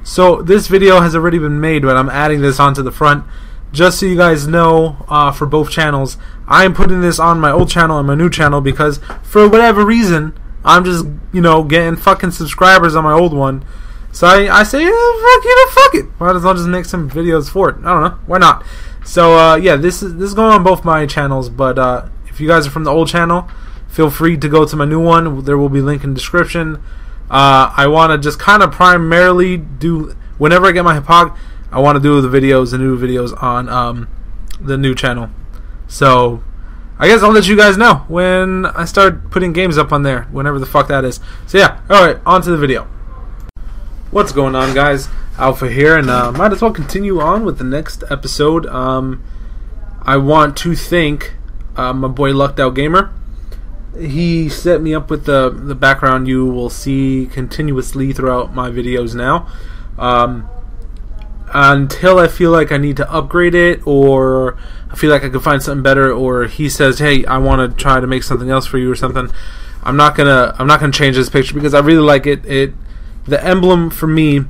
So this video has already been made, but I'm adding this onto the front just so you guys know, for both channels. I am putting this on my old channel and my new channel because for whatever reason I'm just, getting fucking subscribers on my old one. So I say, fuck it. Might as well just make some videos for it. I don't know. Why not? So yeah, this is going on both my channels, but if you guys are from the old channel, feel free to go to my new one. There will be a link in the description. I want to just kind of primarily do, whenever I get my Hipog, I want to do the new videos on the new channel. So I guess I'll let you guys know when I start putting games up on there, whenever the fuck that is. So yeah, alright, on to the video. What's going on, guys? Alpha here, and might as well continue on with the next episode. I want to thank my boy Lucked Out Gamer. He set me up with the background you will see continuously throughout my videos now. Until I feel like I need to upgrade it, or I feel like I could find something better, or he says, hey, I want to try to make something else for you or something. I'm not gonna change this picture because I really like it. The emblem for me,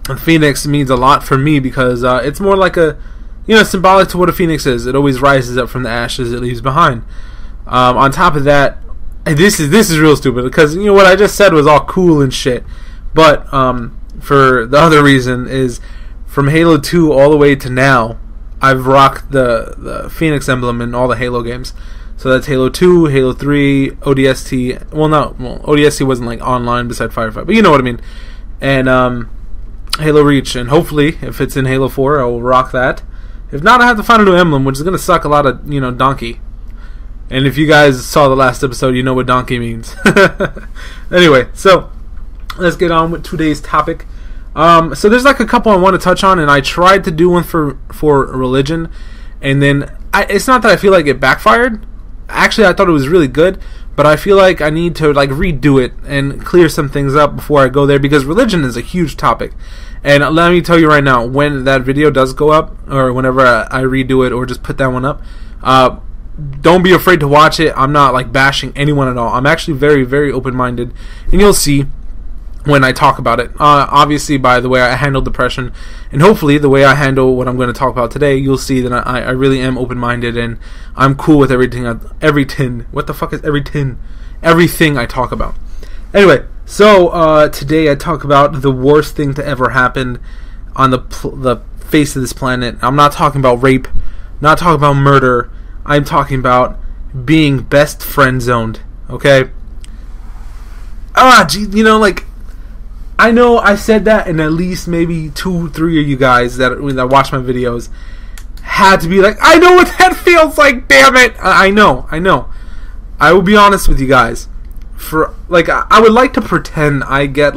the phoenix, means a lot for me because it's more like a, symbolic to what a phoenix is. It always rises up from the ashes it leaves behind. On top of that, and this is real stupid because what I just said was all cool and shit, but for the other reason is from Halo 2 all the way to now, I've rocked the Phoenix emblem in all the Halo games. So that's Halo 2, Halo 3, ODST. ODST wasn't like online beside Firefight, but you know what I mean. And Halo Reach, and hopefully if it's in Halo 4, I will rock that. If not, I have to find a new emblem, which is gonna suck a lot of donkey. And if you guys saw the last episode, you know what donkey means. Anyway, so let's get on with today's topic. So there's like a couple I want to touch on, and I tried to do one for religion, and then it's not that I feel like it backfired. Actually, I thought it was really good, but I feel like I need to redo it and clear some things up before I go there, because religion is a huge topic. And let me tell you right now, when that video does go up, or whenever I redo it or just put that one up, don't be afraid to watch it. I'm not bashing anyone at all. I'm actually very, very open-minded, and you'll see when I talk about it. Obviously, by the way I handle depression, and hopefully the way I handle what I'm going to talk about today, you'll see that I really am open-minded, and I'm cool with everything. What the fuck is everything? Everything I talk about. Anyway, so today I talk about the worst thing to ever happen on the face of this planet. I'm not talking about rape, not talking about murder. I'm talking about being best friend zoned. Okay. I know I said that, and at least maybe 2-3 of you guys that watch my videos had to be like, I know what that feels like, damn it. I know. I will be honest with you guys. I would like to pretend I get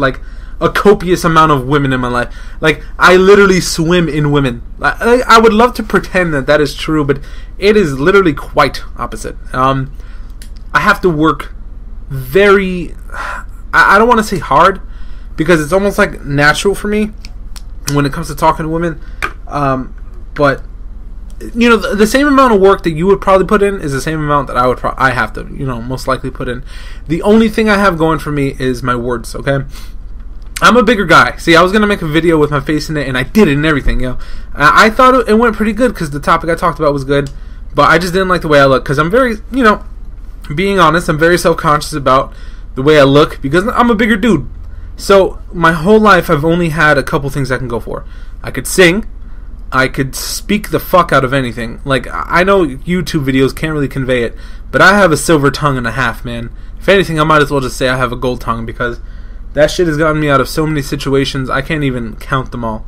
a copious amount of women in my life. I literally swim in women. I would love to pretend that is true, but it is literally quite opposite. I have to work very, I don't want to say hard, because it's almost natural for me when it comes to talking to women. But the same amount of work that you would probably put in is the same amount that I have to most likely put in. The only thing I have going for me is my words. Okay, I'm a bigger guy. See, I was gonna make a video with my face in it, and I did it and everything. I thought it went pretty good because the topic I talked about was good, but I just didn't like the way I look, because I'm very, being honest, I'm very self-conscious about the way I look because I'm a bigger dude. So my whole life I've only had a couple things I can go for. I could sing, I could speak the fuck out of anything. I know YouTube videos can't really convey it, but I have a silver tongue and a half, man. If anything, I might as well just say I have a gold tongue, because that shit has gotten me out of so many situations I can't even count them all.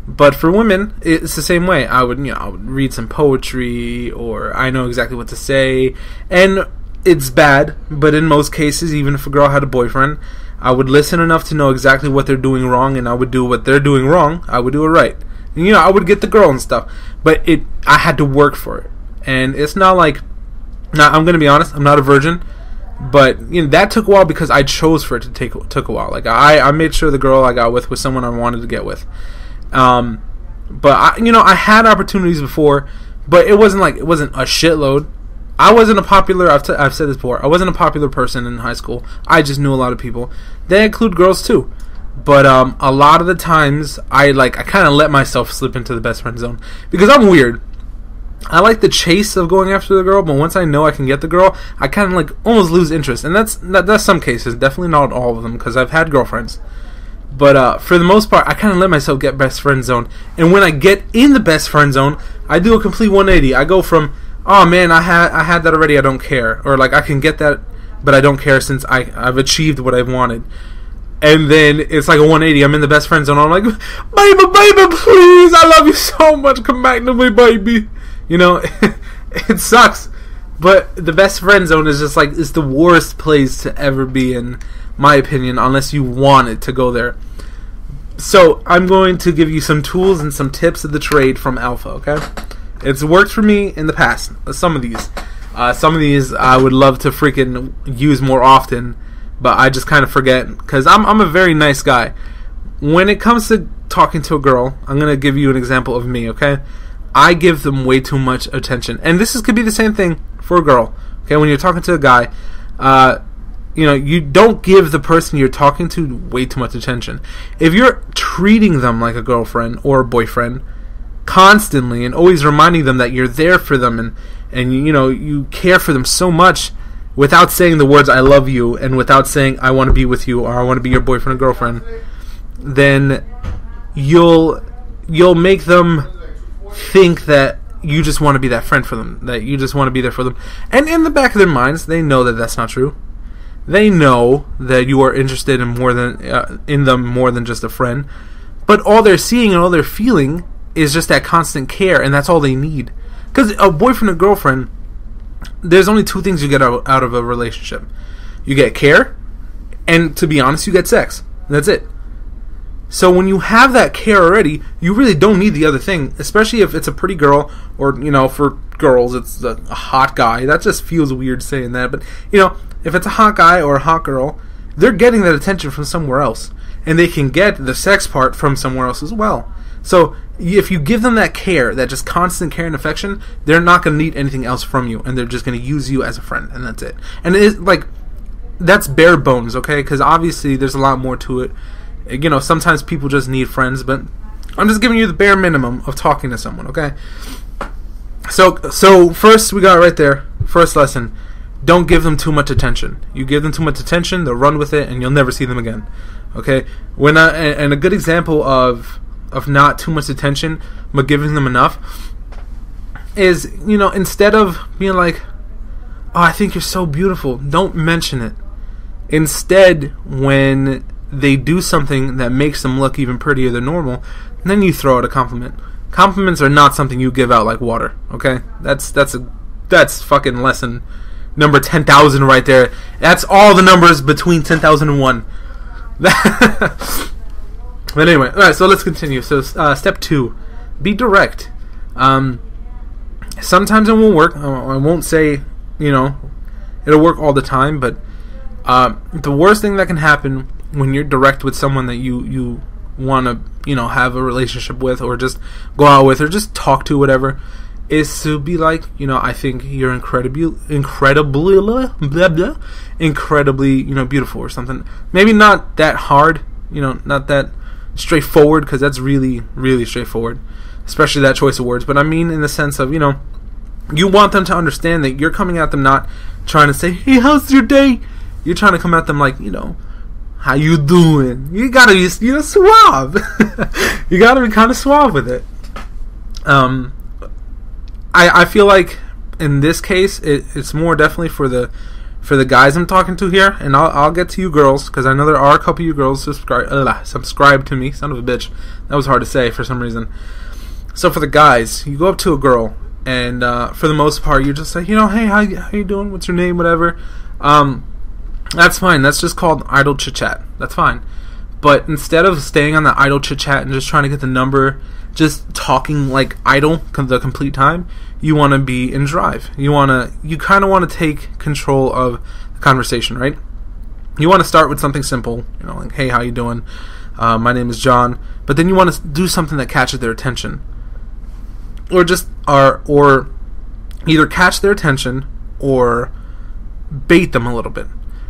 But for women, it's the same way. I would read some poetry, or I know exactly what to say, and it's bad, but in most cases, even if a girl had a boyfriend, I would listen enough to know exactly what they're doing wrong, and I would do what they're doing wrong. I would do it right. And, I would get the girl and stuff, but I had to work for it. And it's not I'm going to be honest, I'm not a virgin, but that took a while because I chose for it to took a while. I made sure the girl I got with was someone I wanted to get with. But I had opportunities before, but it wasn't a shitload. I wasn't a popular, I've said this before, I wasn't a popular person in high school. I just knew a lot of people. They include girls too. But a lot of the times, I kind of let myself slip into the best friend zone because I'm weird. I like the chase of going after the girl, but once I know I can get the girl, I kind of almost lose interest, and that's some cases, definitely not all of them, because I've had girlfriends. But for the most part, I kind of let myself get best friend zone, and when I get in the best friend zone, I do a complete 180. I go from, oh man, I had that already, I don't care, or I can get that, but I don't care since I've achieved what I've wanted. And then it's like a 180. I'm in the best friend zone. I'm like, baby, please, I love you so much. Come back to me, baby. You know, it sucks. But the best friend zone is just it's the worst place to ever be, in my opinion, unless you want it to go there. So I'm going to give you some tools and some tips of the trade from Alpha, okay? It's worked for me in the past. Some of these I would love to freaking use more often, but I just kind of forget because I'm a very nice guy. When it comes to talking to a girl, I'm going to give you an example of me, okay? I give them way too much attention. And could be the same thing for a girl, okay? When you're talking to a guy, you don't give the person you're talking to way too much attention. If you're treating them like a girlfriend or a boyfriend constantly and always reminding them that you're there for them and you care for them so much, without saying the words I love you and without saying I want to be with you or I want to be your boyfriend or girlfriend, then you'll make them think that you just want to be that friend for them, that you just want to be there for them. And in the back of their minds, they know that that's not true. They know that you are interested in in them more than just a friend. But all they're seeing and all they're feeling is just that constant care, and that's all they need. Because a boyfriend and girlfriend, there's only two things you get out of a relationship. You get care, and to be honest, you get sex. That's it. So when you have that care already, you really don't need the other thing, especially if it's a pretty girl, or, for girls, it's a hot guy. That just feels weird saying that, but, if it's a hot guy or a hot girl, they're getting that attention from somewhere else, and they can get the sex part from somewhere else as well. So if you give them that care, that just constant care and affection, they're not going to need anything else from you, and they're just going to use you as a friend, and that's it. And it is that's bare bones, okay? Because obviously there's a lot more to it. Sometimes people just need friends, but I'm just giving you the bare minimum of talking to someone, okay? So first we got right there, first lesson, don't give them too much attention. You give them too much attention, they'll run with it, and you'll never see them again, okay? And a good example of not too much attention, but giving them enough, is, instead of being like, oh, I think you're so beautiful, don't mention it. Instead, when they do something that makes them look even prettier than normal, then you throw out a compliment. Compliments are not something you give out like water, okay? That's fucking lesson number 10,000 right there. That's all the numbers between 10,000 and 1. But anyway, alright, so let's continue. So step 2, be direct. Sometimes it won't work. I won't say, it'll work all the time, but the worst thing that can happen when you're direct with someone that you want to, have a relationship with, or just go out with, or just talk to, whatever, is to be like, I think you're incredibly, beautiful, or something. Maybe not that hard, not that straightforward, because that's really, really straightforward, especially that choice of words. But I mean in the sense of, you want them to understand that you're coming at them not trying to say, hey, how's your day? You're trying to come at them like, how you doing? You gotta be, suave. You gotta be kind of suave with it. I feel like in this case it's more definitely for the guys I'm talking to here, and I'll get to you girls, because I know there are a couple of you girls subscribe to me. Son of a bitch, that was hard to say for some reason. So for the guys, you go up to a girl, and for the most part you're just like, hey, how you doing? What's your name? Whatever. That's fine. That's just called idle chit-chat. That's fine. But instead of staying on the idle chit-chat and just trying to get the number, just talking like idle the complete time, you want to be in drive. You kind of want to take control of the conversation, right? You want to start with something simple, like, hey, how you doing? My name is John. But then you want to do something that catches their attention. Or either catch their attention or bait them a little bit.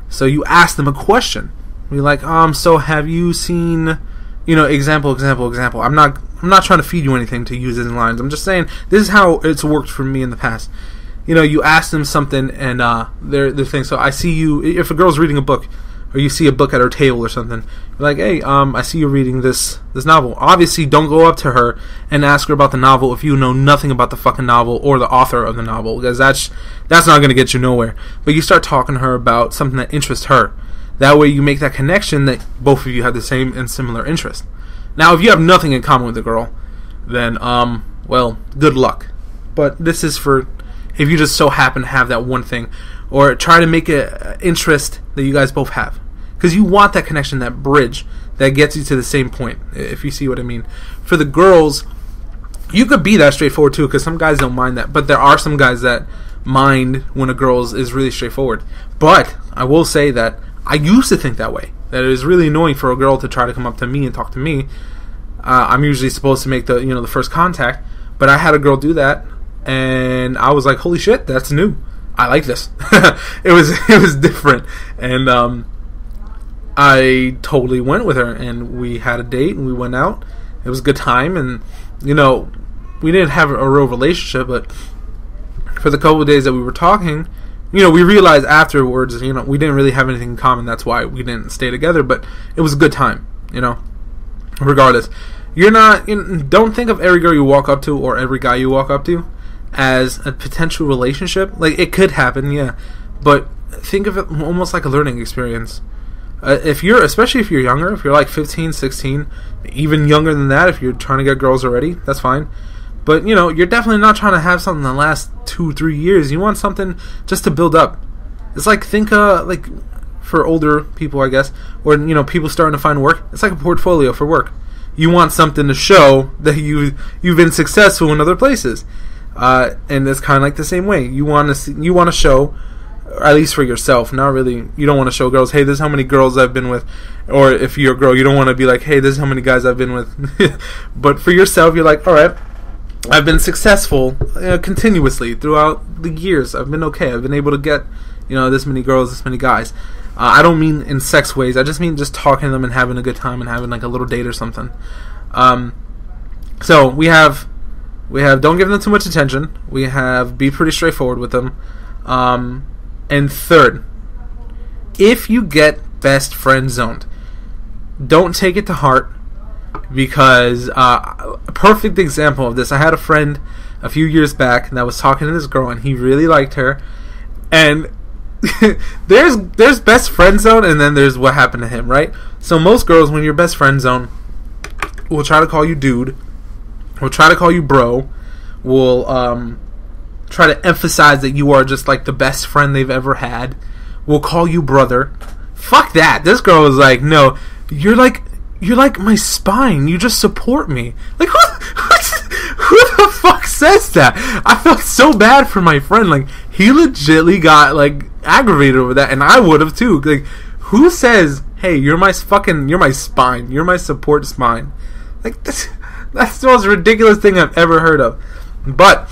So you ask them a question, Be like, so have you seen, example. I'm not trying to feed you anything to use in lines. I'm just saying this is how it's worked for me in the past. You ask them something and they're saying, so I see you, if a girl's reading a book, or you see a book at her table or something, you're like, hey, I see you reading this novel. Obviously, don't go up to her and ask her about the novel if you know nothing about the fucking novel or the author of the novel, because that's not going to get you nowhere. But you start talking to her about something that interests her. That way you make that connection that both of you have the same and similar interest. Now, if you have nothing in common with the girl, then, well, good luck. But this is for if you just so happen to have that one thing, or try to make an interest that you guys both have. Because you want that connection, that bridge that gets you to the same point, if you see what I mean. For the girls, you could be that straightforward too, because some guys don't mind that. But there are some guys that mind when a girl is really straightforward. But I will say that I used to think that way. That it is really annoying for a girl to try to come up to me and talk to me. I'm usually supposed to make the first contact. But I had a girl do that, and I was like, holy shit, that's new. I like this. It was different. And I totally went with her, and we had a date, and we went out. It was a good time, and we didn't have a real relationship, but for the couple of days that we were talking, we realized afterwards, we didn't really have anything in common. That's why we didn't stay together, but it was a good time, regardless. Don't think of every girl you walk up to or every guy you walk up to as a potential relationship. Like, it could happen, yeah, but think of it almost like a learning experience. Especially if you're younger, if you're like 15, 16, even younger than that, if you're trying to get girls already, that's fine. But, you're definitely not trying to have something that lasts 2-3 years. You want something just to build up. It's like, think, like, for older people, I guess, or, people starting to find work, it's like a portfolio for work. You want something to show that you've been successful in other places. And it's kind of like the same way. You want to show, at least for yourself, not really, you don't want to show girls, hey, this is how many girls I've been with. Or if you're a girl, you don't want to be like, hey, this is how many guys I've been with. But for yourself, you're like, alright, I've been successful continuously throughout the years. I've been okay. I've been able to get, this many girls, this many guys. I don't mean in sex ways. I just mean just talking to them and having a good time and having like a little date or something. So we have don't give them too much attention. We have be pretty straightforward with them. And third, if you get best friend zoned, don't take it to heart, because a perfect example of this, I had a friend a few years back that was talking to this girl, and he really liked her, and there's best friend zone, and then there's what happened to him, right? So most girls, when you're best friend zone, will try to call you dude, will try to call you bro, will try to emphasize that you are just like the best friend they've ever had, will call you brother. Fuck that. This girl was like, no, you're like my spine. You just support me. Like, who the fuck says that? I felt so bad for my friend. Like, he legitly got like aggravated over that, and I would have too. Like, who says, hey, you're my spine, you're my support spine? Like, that's the most ridiculous thing I've ever heard of. But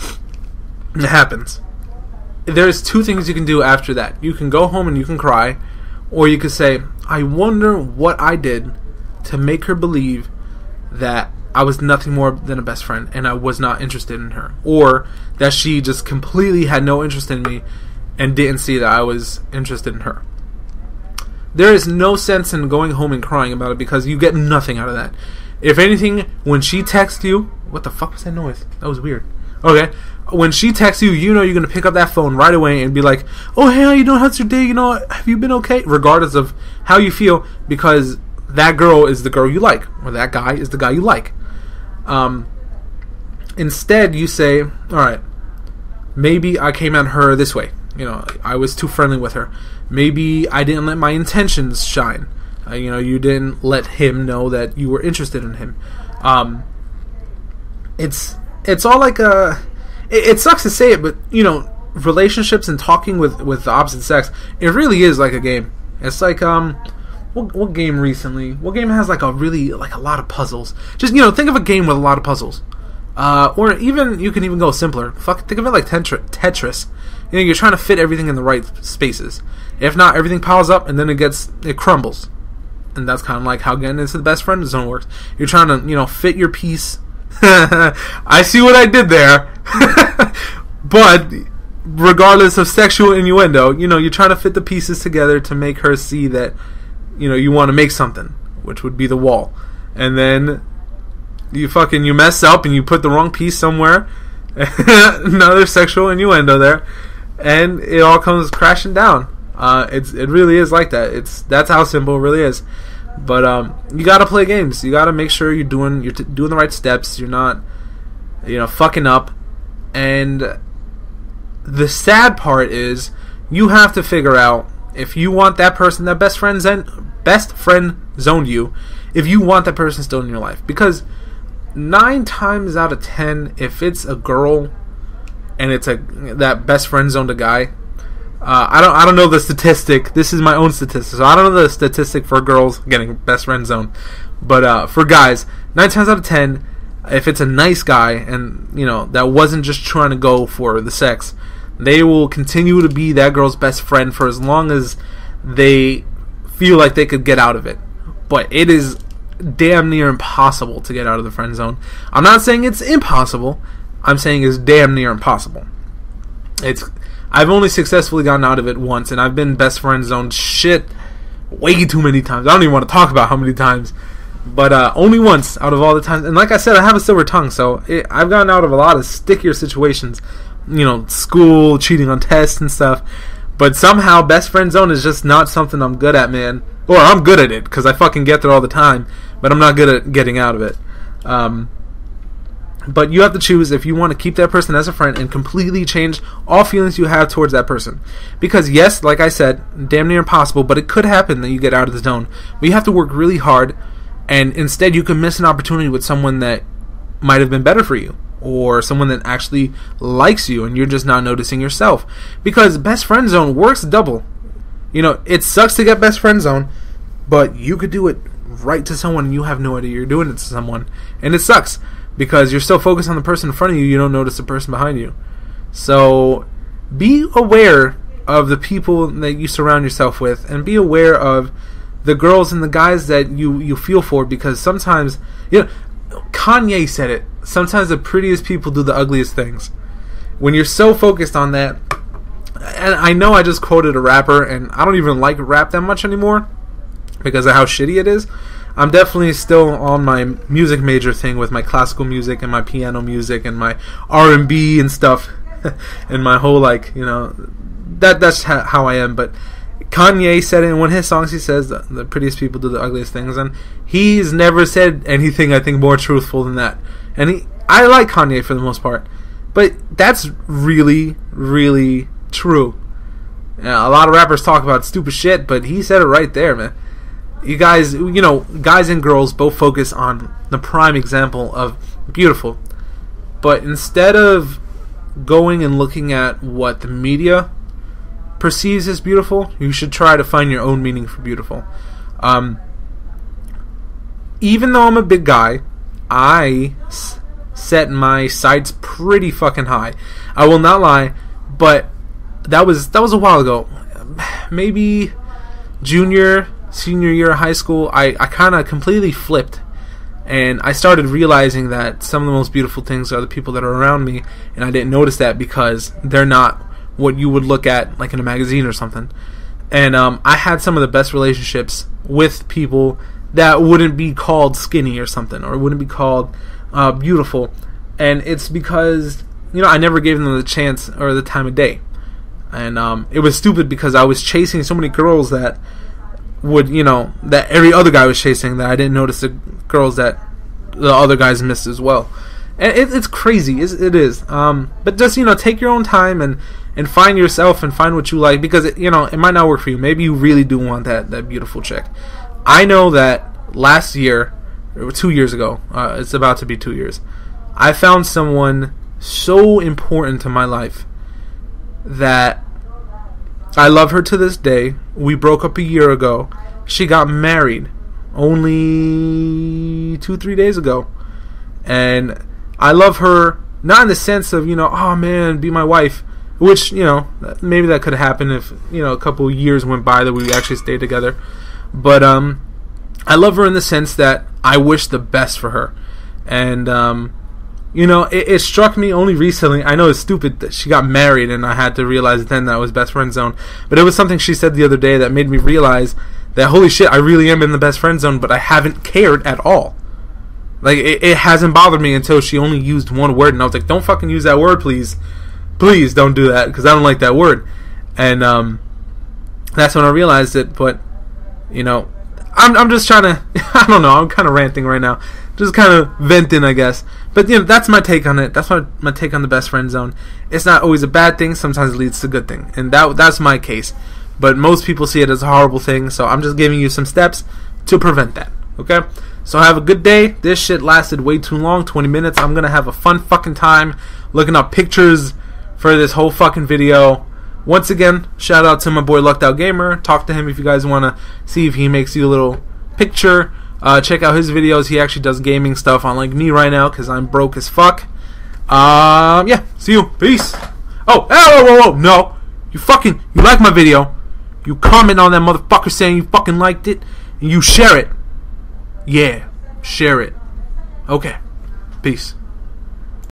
it happens. There's two things you can do after that. You can go home and you can cry, or you could say, I wonder what I did to make her believe that I was nothing more than a best friend and I was not interested in her, or that she just completely had no interest in me and didn't see that I was interested in her. There is no sense in going home and crying about it, because you get nothing out of that. If anything, when she texts you, what the fuck was that noise? That was weird. Okay, when she texts you, you're going to pick up that phone right away and be like, oh, hey, how you doing? How's your day? Have you been okay? Regardless of how you feel, because that girl is the girl you like, or that guy is the guy you like. Instead, you say, alright, maybe I came at her this way. I was too friendly with her. Maybe I didn't let my intentions shine. You didn't let him know that you were interested in him. It's all like it sucks to say it, but relationships and talking with the opposite sex, it really is like a game. It's like what game recently? What game has like a lot of puzzles? Just think of a game with a lot of puzzles. Or even you can even go simpler. Think of it like Tetris. You're trying to fit everything in the right spaces. If not, everything piles up and then it crumbles. And that's kind of like how getting into the best friend zone works. You're trying to, fit your piece. I see what I did there. But regardless of sexual innuendo, you're trying to fit the pieces together to make her see that, you want to make something, which would be the wall. And then you mess up and you put the wrong piece somewhere. Another sexual innuendo there. And it all comes crashing down. It really is like that. That's how simple it really is. But you gotta play games. You gotta make sure you're doing the right steps. You're not, fucking up. And the sad part is you have to figure out if you want that person, that best friend zoned you, if you want that person still in your life. Because 9 times out of 10, if it's a girl and it's that best friend zoned a guy, I don't know the statistic. This is my own statistic, so I don't know the statistic for girls getting best friend zone. But for guys, 9 times out of 10, if it's a nice guy and that wasn't just trying to go for the sex, they will continue to be that girl's best friend for as long as they feel like they could get out of it. But it is damn near impossible to get out of the friend zone. I'm not saying it's impossible. I'm saying it's damn near impossible. I've only successfully gotten out of it once, and I've been best friend zoned shit way too many times. I don't even want to talk about how many times, but only once out of all the times. And like I said, I have a silver tongue, so I've gotten out of a lot of stickier situations, school, cheating on tests and stuff. But somehow, best friend zone is just not something I'm good at, man. Or I'm good at it because I fucking get there all the time, but I'm not good at getting out of it. But you have to choose if you want to keep that person as a friend and completely change all feelings you have towards that person. Because yes, like I said, damn near impossible, but it could happen that you get out of the zone. But you have to work really hard, and instead you can miss an opportunity with someone that might have been better for you, or someone that actually likes you and you're just not noticing yourself. Because best friend zone works double. It sucks to get best friend zone, but you could do it right to someone and you have no idea you're doing it to someone. And it sucks. Because you're so focused on the person in front of you, you don't notice the person behind you. So be aware of the people that you surround yourself with, and be aware of the girls and the guys that you feel for. Because sometimes, Kanye said it, sometimes the prettiest people do the ugliest things. When you're so focused on that, and I know I just quoted a rapper, and I don't even like rap that much anymore because of how shitty it is. I'm definitely still on my music major thing with my classical music and my piano music and my R&B and stuff and my whole that's how I am. But Kanye said it in one of his songs. He says the prettiest people do the ugliest things, and he's never said anything I think more truthful than that. And I like Kanye for the most part, but that's really, really true. A lot of rappers talk about stupid shit, but he said it right there, man. You guys, guys and girls both focus on the prime example of beautiful. But instead of going and looking at what the media perceives as beautiful, you should try to find your own meaning for beautiful. Even though I'm a big guy, I set my sights pretty fucking high. I will not lie, but that was a while ago. Maybe senior year of high school, I kind of completely flipped, and I started realizing that some of the most beautiful things are the people that are around me, and I didn't notice that because they're not what you would look at like in a magazine or something. And I had some of the best relationships with people that wouldn't be called skinny or something, or wouldn't be called beautiful, and it's because I never gave them the chance or the time of day. And it was stupid because I was chasing so many girls that that every other guy was chasing, that I didn't notice the girls that the other guys missed as well. And it's crazy, it is. But just, take your own time and find yourself and find what you like, because it might not work for you. Maybe you really do want that beautiful chick. I know that last year, or 2 years ago, it's about to be 2 years, I found someone so important to my life that I love her to this day. We broke up a year ago. She got married only 2-3 days ago. And I love her, not in the sense of, oh man, be my wife. Which, maybe that could happen if, a couple years went by that we actually stayed together. But I love her in the sense that I wish the best for her. And, you know, it struck me only recently. I know it's stupid that she got married, and I had to realize then that was Best Friend Zone. But it was something she said the other day that made me realize that, holy shit, I really am in the Best Friend Zone, but I haven't cared at all. Like, it hasn't bothered me until she only used one word, and I was like, don't fucking use that word, please. Please don't do that, because I don't like that word. And that's when I realized it. But, you know, I'm just trying to, I don't know, I'm kind of ranting right now. Just kind of venting, I guess. But, you know, that's my take on it. That's my take on the Best Friend Zone. It's not always a bad thing. Sometimes it leads to a good thing. And that's my case. But most people see it as a horrible thing. So I'm just giving you some steps to prevent that. Okay? So have a good day. This shit lasted way too long, 20 minutes. I'm going to have a fun fucking time looking up pictures for this whole fucking video. Once again, shout out to my boy Lucked Out Gamer. Talk to him if you guys want to see if he makes you a little picture. Check out his videos. He actually does gaming stuff, unlike me right now, because I'm broke as fuck. Yeah, see you. Peace. Oh, whoa, no. You like my video. You comment on that motherfucker saying you fucking liked it, and you share it. Yeah, share it. Okay. Peace.